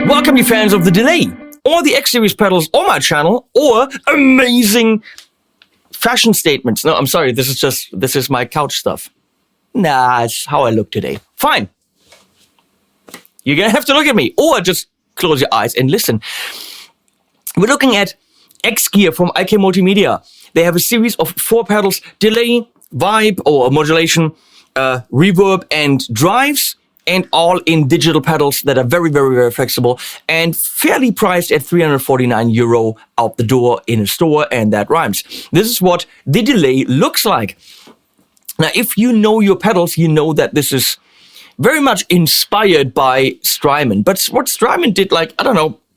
Welcome, you fans of the delay, or the X-Series pedals, or my channel, or amazing fashion statements. No, I'm sorry, this is my couch stuff. Nah, it's how I look today. Fine. You're gonna have to look at me, or just close your eyes and listen. We're looking at X Gear from IK Multimedia. They have a series of 4 pedals: delay, vibe or modulation, reverb, and drives, and all in digital pedals that are very, very, very flexible and fairly priced at €349 out the door in a store, and that rhymes. This is what the delay looks like. Now, if you know your pedals, you know that this is very much inspired by Strymon. But what Strymon did,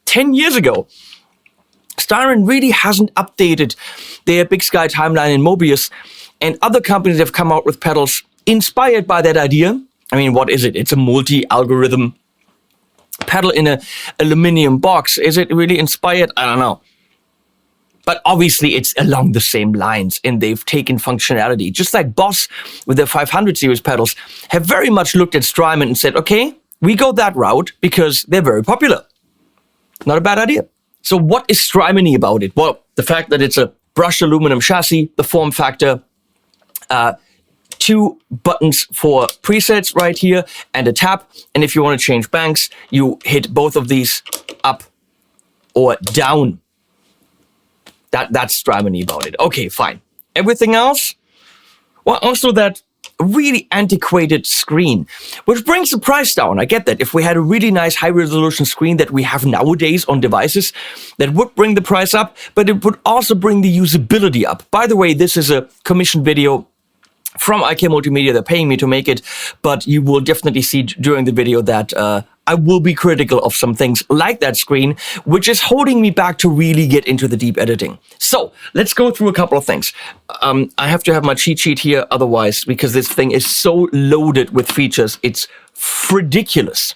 10 years ago, Strymon really hasn't updated their Big Sky timeline in Mobius, and other companies have come out with pedals inspired by that idea. I mean, what is it? It's a multi-algorithm pedal in an aluminum box. Is it really inspired? I don't know. But obviously, it's along the same lines, and they've taken functionality. Just like Boss with their 500 series pedals have very much looked at Strymon and said, okay, we go that route because they're very popular. Not a bad idea. So what is Strymon-y about it? Well, the fact that it's a brushed aluminum chassis, the form factor, 2 buttons for presets right here, and a tap. And if you want to change banks, you hit both of these up or down. That's Strymon-y about it. Okay, fine. Everything else? Well, also that really antiquated screen, which brings the price down. I get that. If we had a really nice high-resolution screen that we have nowadays on devices, that would bring the price up, but it would also bring the usability up. By the way, this is a commissioned video from IK Multimedia. They're paying me to make it, but you will definitely see during the video that I will be critical of some things like that screen, which is holding me back to really get into the deep editing. So let's go through a couple of things. I have to have my cheat sheet here, otherwise, because this thing is so loaded with features, it's ridiculous.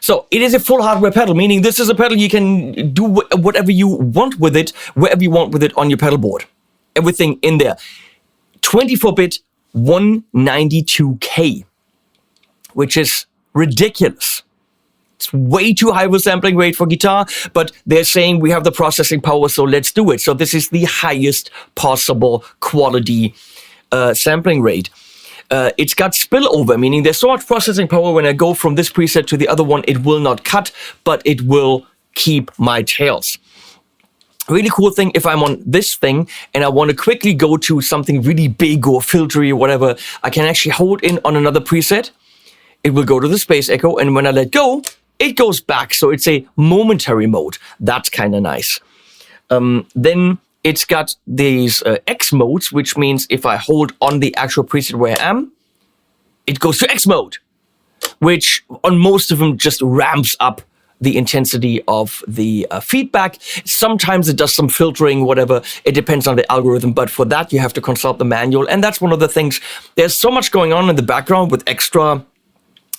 So it is a full hardware pedal, meaning this is a pedal you can do whatever you want with it, wherever you want with it on your pedal board. Everything in there. 24-bit 192K, which is ridiculous. It's way too high of a sampling rate for guitar, but they're saying we have the processing power, so let's do it. So this is the highest possible quality sampling rate. It's got spillover, meaning there's so much processing power when I go from this preset to the other one, it will not cut, but it will keep my tails. Really cool thing, if I'm on this thing and I want to quickly go to something really big or filtery or whatever, I can actually hold in on another preset. It will go to the space echo, and when I let go, it goes back. So it's a momentary mode. That's kind of nice. Then it's got these X modes, which means if I hold on the actual preset where I am, it goes to X mode, which on most of them just ramps up the intensity of the feedback. Sometimes it does some filtering, whatever. It depends on the algorithm, but for that you have to consult the manual. And that's one of the things. There's so much going on in the background with extra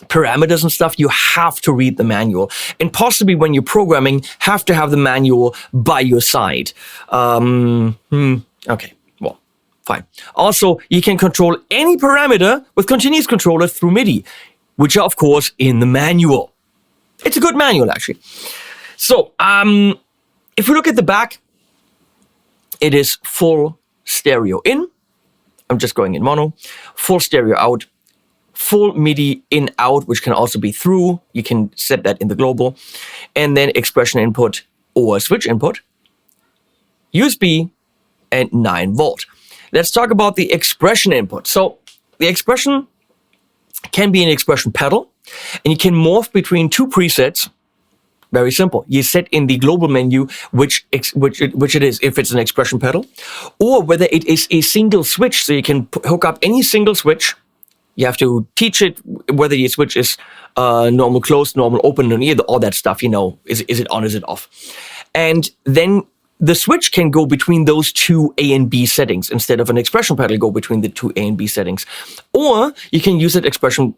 parameters and stuff. You have to read the manual, and possibly when you're programming, have to have the manual by your side. Okay, well, fine. Also, you can control any parameter with continuous controller through MIDI, which are of course in the manual. It's a good manual, actually. So, if we look at the back, it is full stereo in. I'm just going in mono. Full stereo out. Full MIDI in out, which can also be through. You can set that in the global. And then expression input or switch input. USB and 9 volt. Let's talk about the expression input. So, the expression can be an expression pedal, and you can morph between 2 presets Very simple. You set in the global menu which it is, if it's an expression pedal, or whether it is a single switch. So you can hook up any single switch. You have to teach it whether your switch is normal closed, normal open, and all that stuff. Is it on, is it off? And then the switch can go between those two A and B settings instead of an expression pedal go between the two A and B settings. Or you can use that expression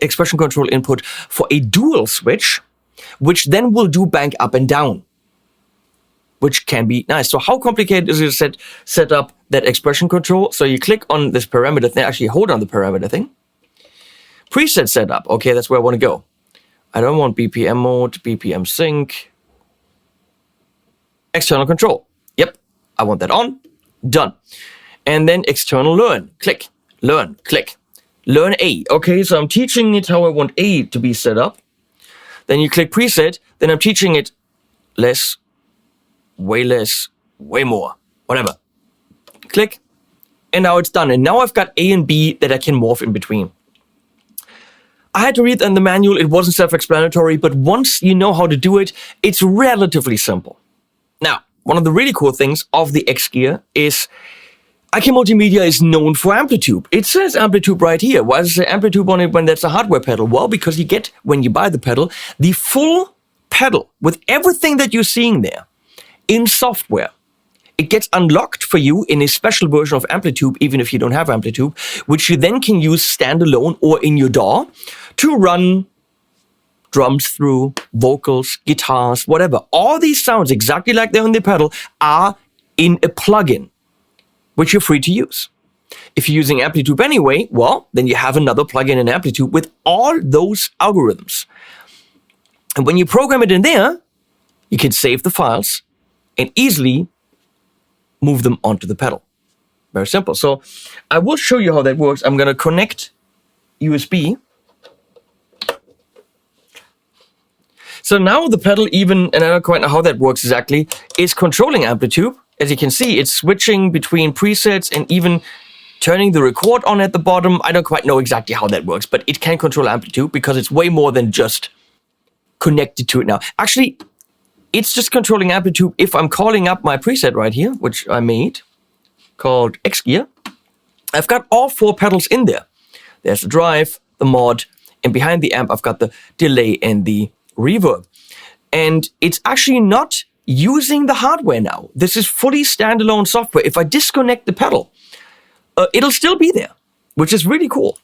expression control input for a dual switch, which then will do bank up and down, which can be nice. So how complicated is it to set up that expression control? So you click on this parameter thing, actually hold on the parameter thing. Preset setup. Okay, that's where I want to go. I don't want BPM mode, BPM sync. External control. Yep, I want that on. Done. And then external learn. Click. Learn. Click. Learn A. Okay, so I'm teaching it how I want A to be set up. Then you click preset. Then I'm teaching it less, way more, whatever. Click. And now it's done. And now I've got A and B that I can morph in between. I had to read in the manual. It wasn't self-explanatory, but once you know how to do it, it's relatively simple. Now, one of the really cool things of the X Gear is EXP Multimedia is known for AMPETE. It says AMPETE right here. Why does it say AMPETE on it when that's a hardware pedal? Well, because you get, when you buy the pedal, the full pedal with everything that you're seeing there in software. It gets unlocked for you in a special version of AMPETE, even if you don't have AMPETE, which you then can use standalone or in your DAW to run drums through, vocals, guitars, whatever. All these sounds, exactly like they're on the pedal, are in a plugin, which you're free to use. If you're using AMPETE anyway, well, then you have another plugin in AMPETE with all those algorithms. And when you program it in there, you can save the files and easily move them onto the pedal. Very simple. So I will show you how that works. I'm going to connect USB. So now the pedal even, and I don't quite know how that works exactly, is controlling AMPETE. As you can see, it's switching between presets and even turning the record on at the bottom. I don't quite know exactly how that works, but it can control AMPETE because it's way more than just connected to it now. Actually, it's just controlling AMPETE if I'm calling up my preset right here, which I made, called X Gear. I've got all 4 pedals in there. There's the drive, the mod, and behind the amp, I've got the delay and the reverb. And it's actually not using the hardware now. This is fully standalone software. If I disconnect the pedal, it'll still be there, which is really cool.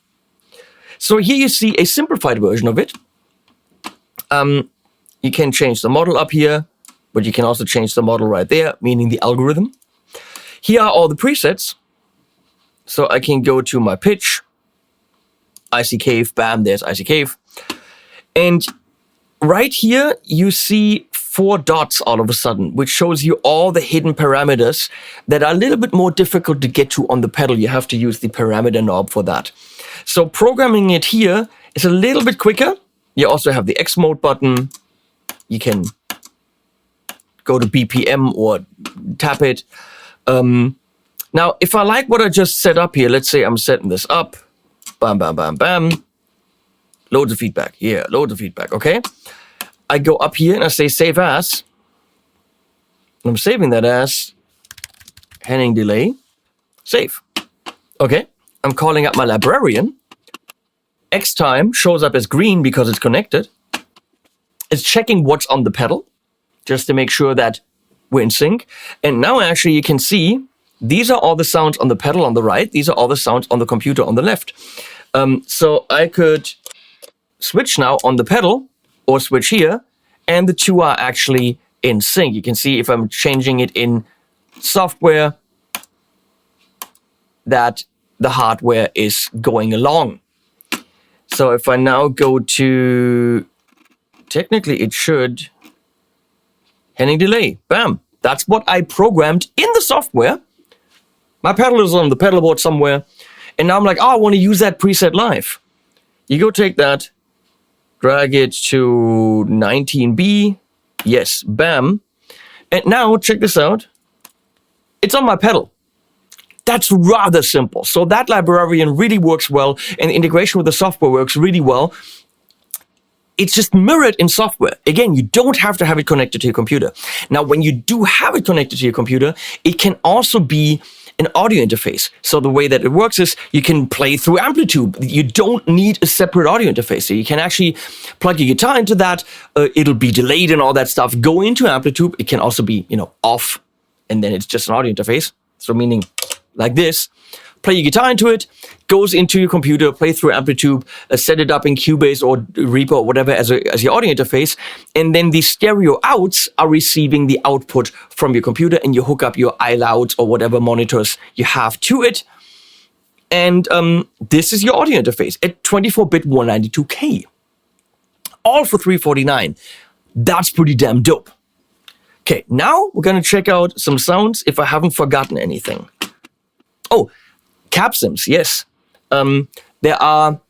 So here you see a simplified version of it. You can change the model up here, but you can also change the model right there, meaning the algorithm. Here are all the presets. So I can go to my pitch, IC Cave, bam, there's IC Cave. And right here, you see 4 dots all of a sudden, which shows you all the hidden parameters that are a little bit more difficult to get to on the pedal. You have to use the parameter knob for that. So programming it here is a little bit quicker. You also have the X mode button. You can go to BPM or tap it. Now, if I like what I just set up here, let's say I'm setting this up. Bam, bam, bam, bam. Loads of feedback. Yeah, loads of feedback. Okay. I go up here and I say save as. And I'm saving that as Henning delay. Save. Okay. I'm calling up my librarian. X time shows up as green because it's connected. It's checking what's on the pedal just to make sure that we're in sync. And now actually you can see these are all the sounds on the pedal on the right. These are all the sounds on the computer on the left. So I could switch now on the pedal or switch here, and the two are actually in sync. You can see if I'm changing it in software that the hardware is going along. So if I now go to, technically it should, Henning delay, bam. That's what I programmed in the software. My pedal is on the pedal board somewhere. And now I'm like, oh, I want to use that preset live. You go take that, drag it to 19B. Yes, bam. And now check this out. It's on my pedal. That's rather simple. So that librarian really works well, and the integration with the software works really well. it's just mirrored in software. Again, you don't have to have it connected to your computer. Now, when you do have it connected to your computer, it can also be an audio interface. So the way that it works is you can play through Amplitude. You don't need a separate audio interface. So you can actually plug your guitar into that. It'll be delayed and all that stuff. Go into Amplitude. It can also be, off, and then it's just an audio interface. So meaning like this. Play your guitar into it, goes into your computer, play through Amplitude, set it up in Cubase or Reaper or whatever as your audio interface, and then the stereo outs are receiving the output from your computer, and you hook up your iLouds or whatever monitors you have to it, and this is your audio interface at 24-bit 192K, all for $349. That's pretty damn dope. Okay, now we're gonna check out some sounds if I haven't forgotten anything. Oh, cap sims, yes. There are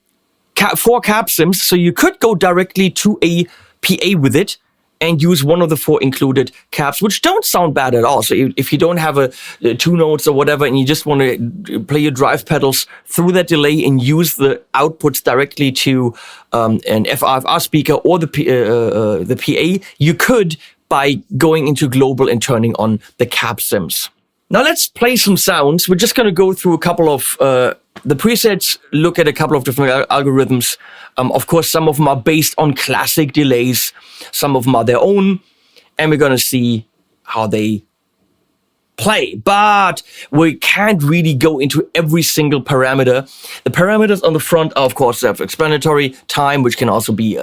4 cap sims, so you could go directly to a PA with it and use one of the 4 included caps, which don't sound bad at all. So if you don't have 2 notes or whatever, and you just want to play your drive pedals through that delay and use the outputs directly to an FRFR speaker or the PA, you could by going into global and turning on the cap sims. Now let's play some sounds. We're just going to go through a couple of the presets, look at a couple of different algorithms. Of course, some of them are based on classic delays. Some of them are their own. And we're going to see how they play. But we can't really go into every single parameter. The parameters on the front are, of course, self-explanatory. Time, which can also be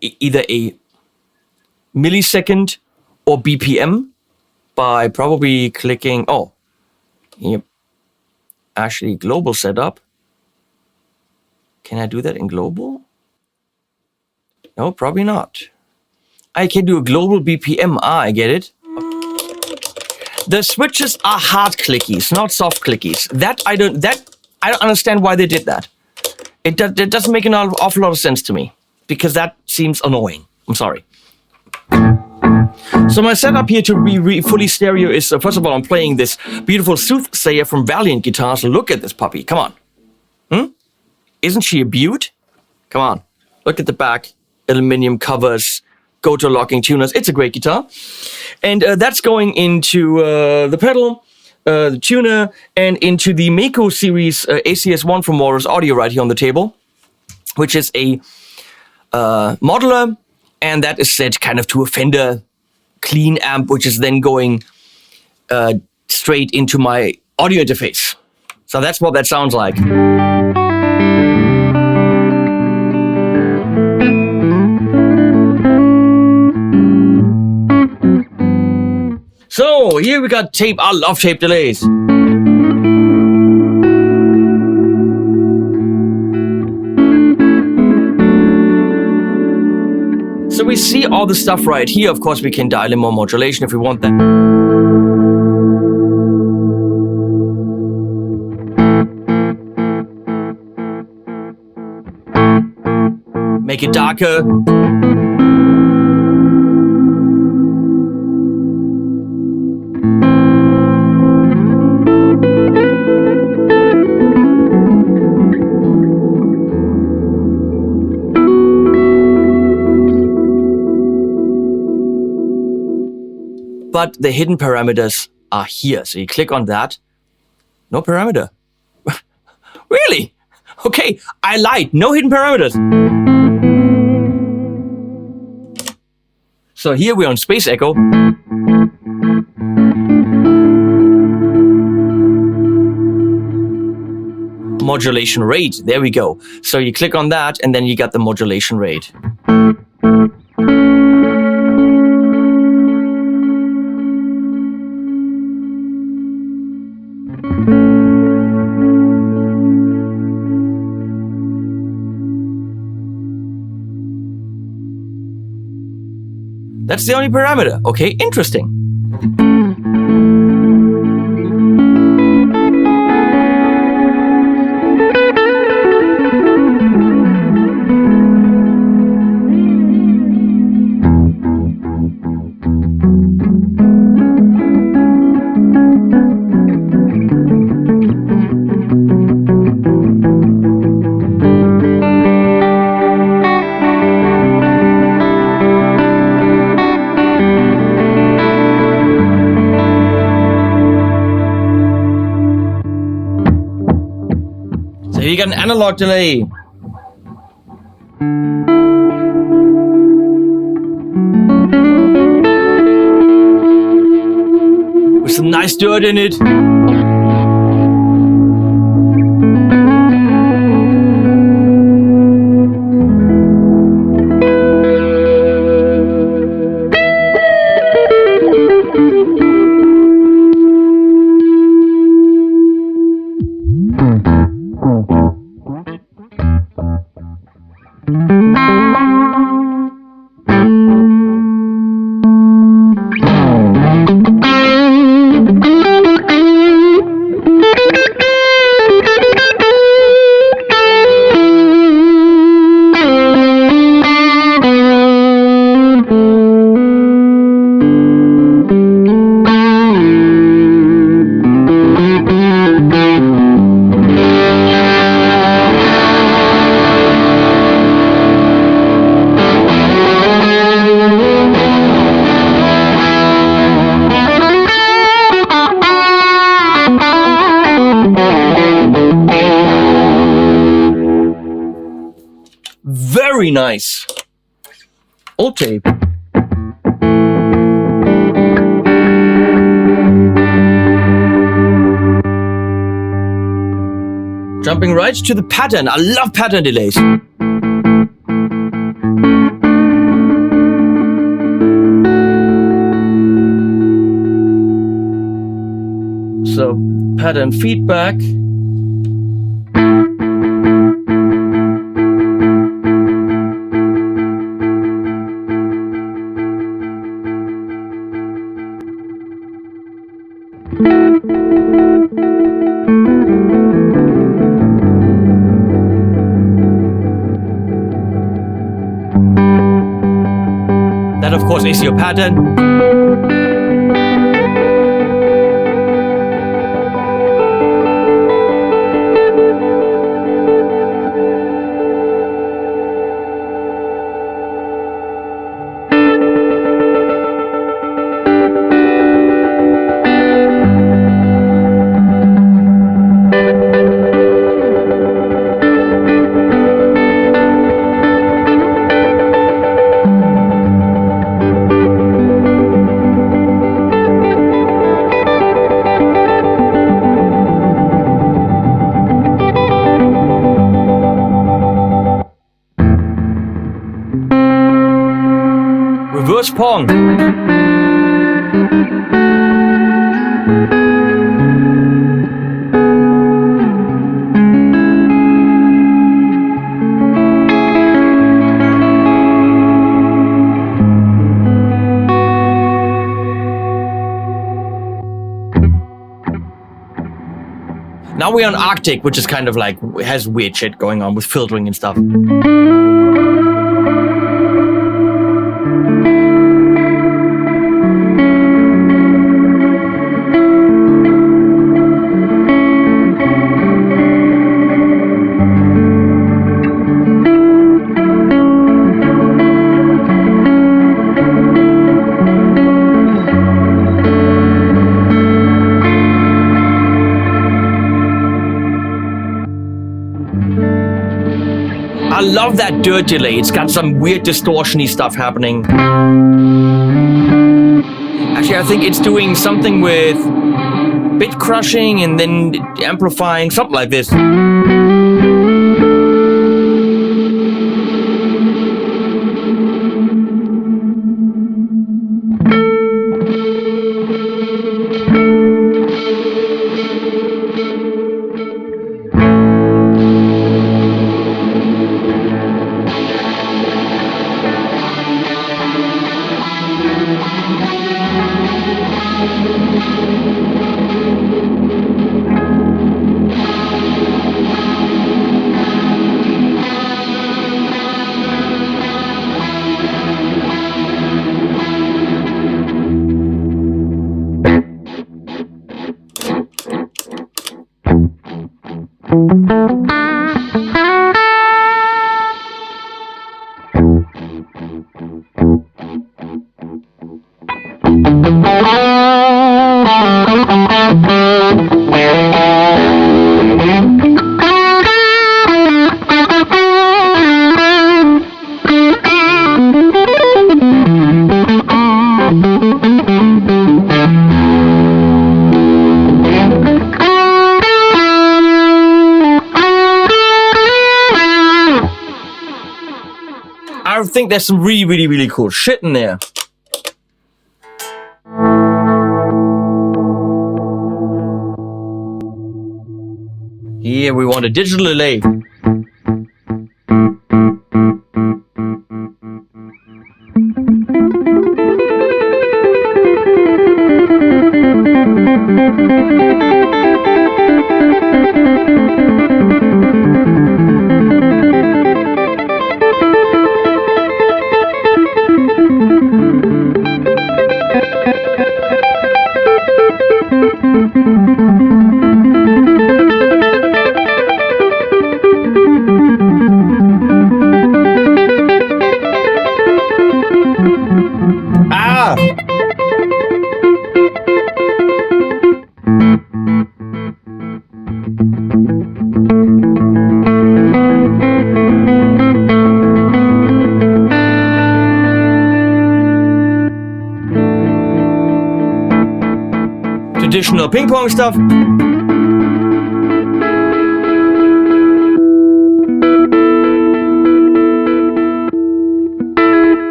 either a millisecond or BPM. By probably clicking, yep, actually global setup. Can I do that in global? No, probably not. I can do a global BPM. I get it. The switches are hard clickies, not soft clickies. I don't understand why they did that. It doesn't make an awful lot of sense to me, because that seems annoying. I'm sorry. So my setup here to be fully stereo is, first of all, I'm playing this beautiful Soothsayer from Valiant Guitars. Look at this puppy. Come on. Isn't she a beaut? Come on. Look at the back. Aluminum covers. Go-to locking tuners. It's a great guitar. And that's going into the pedal, the tuner, and into the Mako series ACS1 from Walrus Audio right here on the table, which is a modular, and that is set kind of to a Fender clean amp, which is then going straight into my audio interface. So that's what that sounds like. So here we got tape. I love tape delays. So we see all the stuff right here. Of course, we can dial in more modulation if we want that. Make it darker. But the hidden parameters are here. So you click on that. No parameter. Really? Okay, I lied. No hidden parameters. So here we're on Space Echo. Modulation rate. There we go. So you click on that and then you got the modulation rate. That's the only parameter. Okay, interesting. get an analog delay. With some nice dirt in it. Very nice. Old tape. Jumping right to the pattern. I love pattern delays. So, pattern feedback. That, of course, is your pattern. Reverse Pong. Now we're on Arctic, which is kind of like, has weird shit going on with filtering and stuff. I love that dirt delay. It's got some weird distortion-y stuff happening. Actually, I think it's doing something with bit crushing and then amplifying, something like this. think there's some really, really, really cool shit in there. Here we want a digital delay. Traditional ping pong stuff.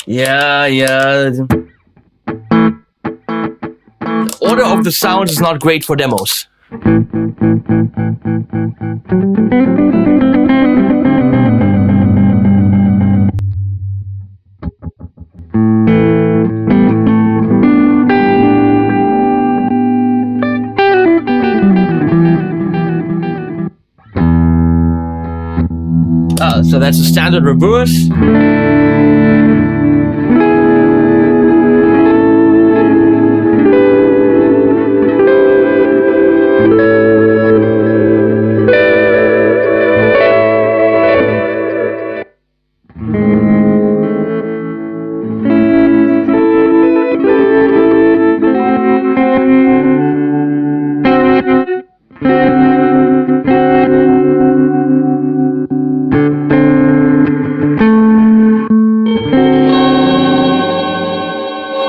Yeah. The order of the sounds is not great for demos. So that's a standard reverse.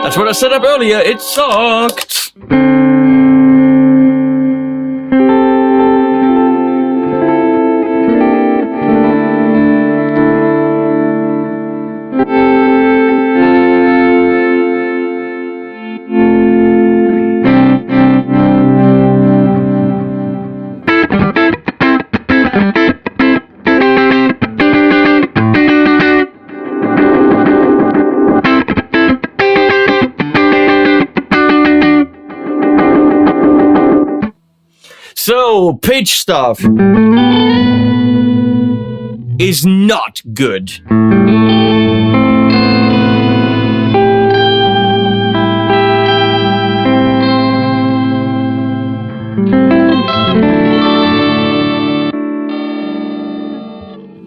That's what I set up earlier. It sucked. So, pitch stuff is not good.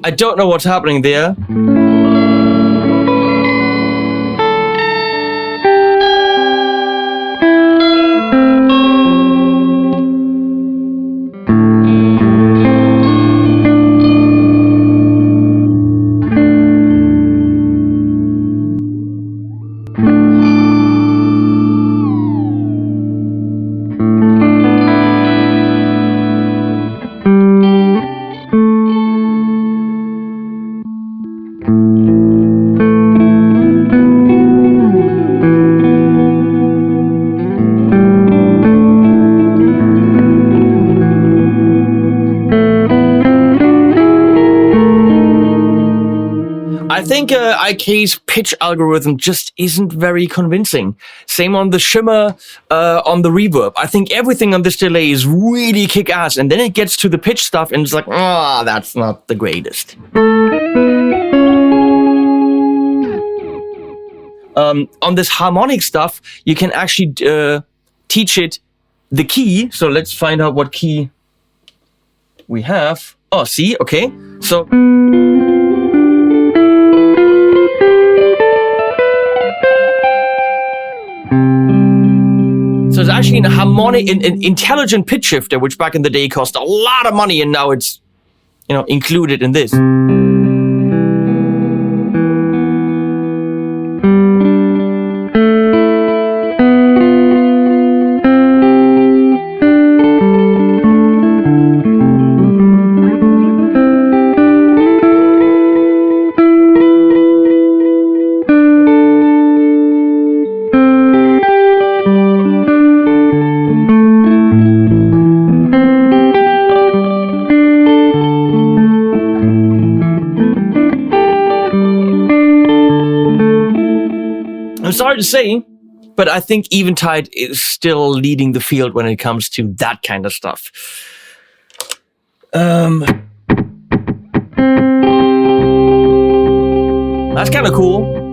I don't know what's happening there. I think IK's pitch algorithm just isn't very convincing. Same on the shimmer, on the reverb. I think everything on this delay is really kick-ass, and then it gets to the pitch stuff, and it's like, that's not the greatest. On this harmonic stuff, you can actually teach it the key. So let's find out what key we have. Oh, C, okay. So it's actually a harmonic, an intelligent pitch shifter, which back in the day cost a lot of money, and now it's, included in this. sorry to say, but I think Eventide is still leading the field when it comes to that kind of stuff. That's kind of cool.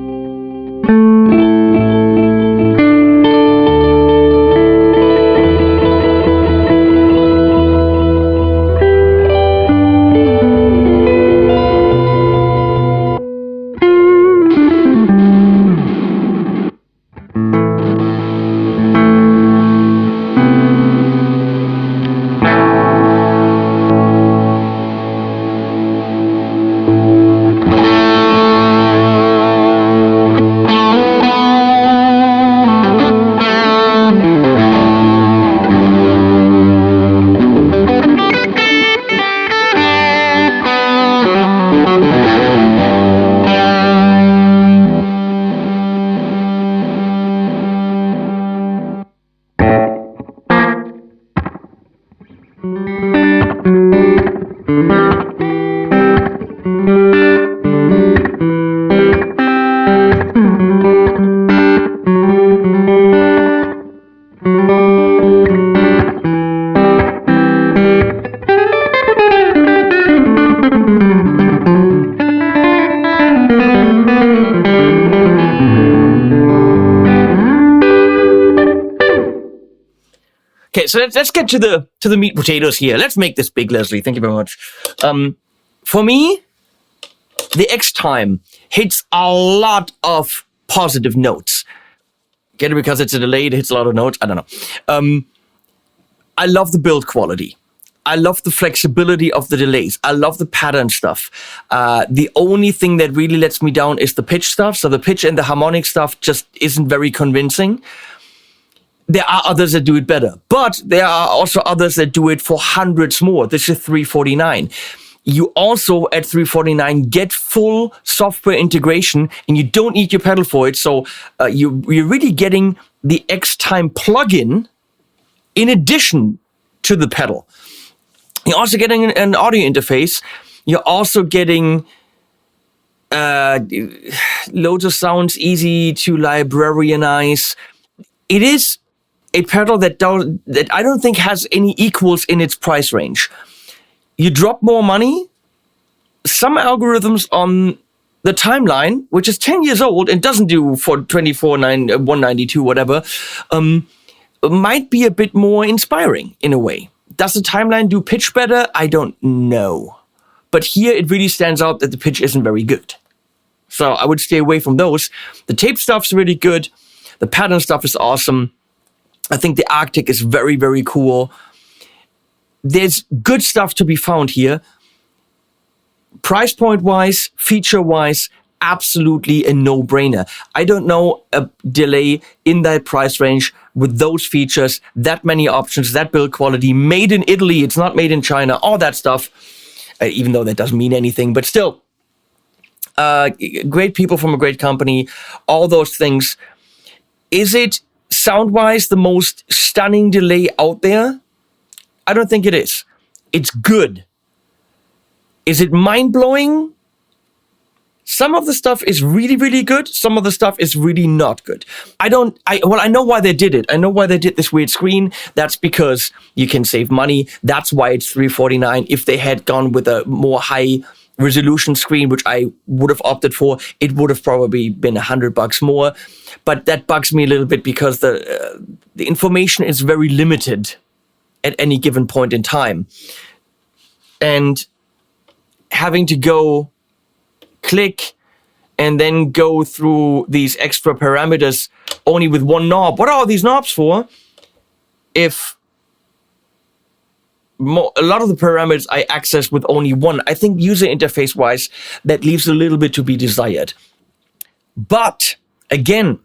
Okay, so let's get to the meat potatoes here. Let's make this big, Leslie. Thank you very much. For me, the X-Time hits a lot of positive notes. Get it because it's a delay, it hits a lot of notes? I don't know. I love the build quality. I love the flexibility of the delays. I love the pattern stuff. The only thing that really lets me down is the pitch stuff. So the pitch and the harmonic stuff just isn't very convincing. There are others that do it better, but there are also others that do it for hundreds more. This is $349. You also, at $349, get full software integration, and you don't need your pedal for it. So you're really getting the X-Time plugin in addition to the pedal. You're also getting an audio interface. You're also getting loads of sounds, easy to librarianize. It is a pedal that I don't think has any equals in its price range. You drop more money. Some algorithms on the timeline, which is 10 years old and doesn't do for 192, whatever, might be a bit more inspiring in a way. Does the timeline do pitch better? I don't know. But here it really stands out that the pitch isn't very good. So I would stay away from those. The tape stuff's really good. The pattern stuff is awesome. I think the Arctic is very, very cool. There's good stuff to be found here. Price point wise, feature wise, absolutely a no-brainer. I don't know a delay in that price range with those features, that many options, that build quality, made in Italy, it's not made in China, all that stuff, even though that doesn't mean anything, but still, great people from a great company, all those things. Is it sound-wise the most stunning delay out there? I don't think it is. It's good. Is it mind-blowing? Some of the stuff is really, really good. Some of the stuff is really not good. I know why they did it. I know why they did this weird screen. That's because you can save money. That's why it's $349. If they had gone with a more high resolution screen, which I would have opted for, it would have probably been $100 more. But that bugs me a little bit because the information is very limited at any given point in time. And having to go click and then go through these extra parameters only with one knob. What are all these knobs for if a lot of the parameters I access with only one? I think user interface wise, that leaves a little bit to be desired. But again,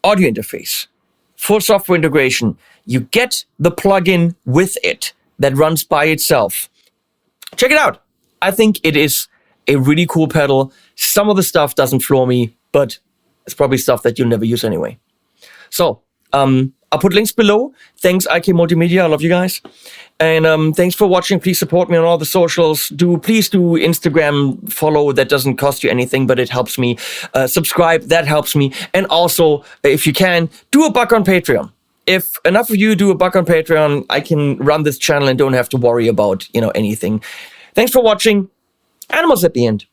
audio interface, full software integration, you get the plugin with it that runs by itself. Check it out. I think it is a really cool pedal. Some of the stuff doesn't floor me, but it's probably stuff that you'll never use anyway. So, I'll put links below. Thanks, IK Multimedia. I love you guys. And thanks for watching. Please support me on all the socials. Please do Instagram follow. That doesn't cost you anything, but it helps me. Subscribe. That helps me. And also, if you can, do a buck on Patreon. If enough of you do a buck on Patreon, I can run this channel and don't have to worry about, anything. Thanks for watching. Animals at the end.